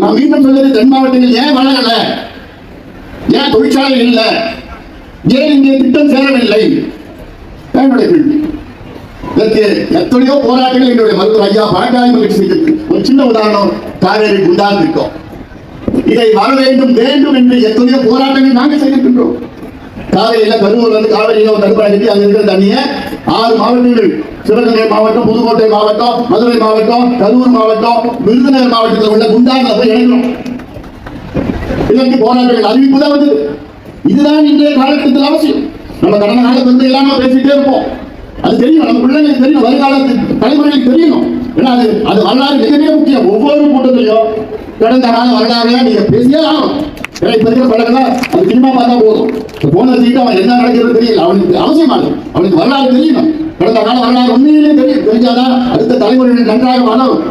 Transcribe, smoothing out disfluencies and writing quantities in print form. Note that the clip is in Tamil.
நான் மீண்டும் சொல்வது, தென் மாவட்டங்கள் ஏன் வளரல, ஏன் தொழிற்சாலை இல்லை, ஏன் இங்கே திட்டம் சேரவில்லை? என்னுடைய கேள்வி. இதற்கு எத்தனையோ போராட்டங்கள் என்னுடைய மருத்துவர் ஐயா பாண்டாய் மகிழ்ச்சி. ஒரு சின்ன உதாரணம், காவேரி குண்டான் திட்டம். இதை வர வேண்டும் வேண்டும் என்று எத்தனையோ போராட்டங்கள் நாங்கள் செய்திருக்கின்றோம். காவேரியில கரூர் வந்து காவேரியில ஒரு தடுப்பணை கட்டி அங்க இருக்கிற தண்ணியை 6 மாவட்டங்கள், சிவகங்கை மாவட்டம், புதுக்கோட்டை மாவட்டம், மதுரை மாவட்டம், கரூர் மாவட்டம், விருதுநகர் மாவட்டத்தில் உள்ள குண்டான போய் இணைக்கணும். இதற்கு போராட்டங்கள் அறிவிப்பு தான் வந்தது. இதுதான் இன்றைய காலகட்டத்தில் அவசியம். நம்ம கடந்த காலத்துல இருந்து எல்லாம் பேசிட்டே இருப்போம். அது தெரியும், நம்ம பிள்ளைங்களுக்கு தெரியும், வருங்காலத்து தலைமுறைகளுக்கு தெரியணும். ஏன்னா அது வரலாறு மிகவே முக்கியம். ஒவ்வொரு கூட்டத்திலையும் கடந்த கால வரலாறு நீங்க பேசியே ஆகணும். இப்ப இருக்கிற பழக்கம் அது சினிமா பார்த்தா போதும். போன சீட்டு அவன் என்ன நடக்கிறது தெரியல, அவனுக்கு அவசியமானது, அவனுக்கு வரலாறு தெரியணும். கடந்த கால வரலாறு உண்மையிலே தெரியும். தெரிஞ்சாதான் அடுத்த தலைமுறைகள் நன்றாக வளரும்.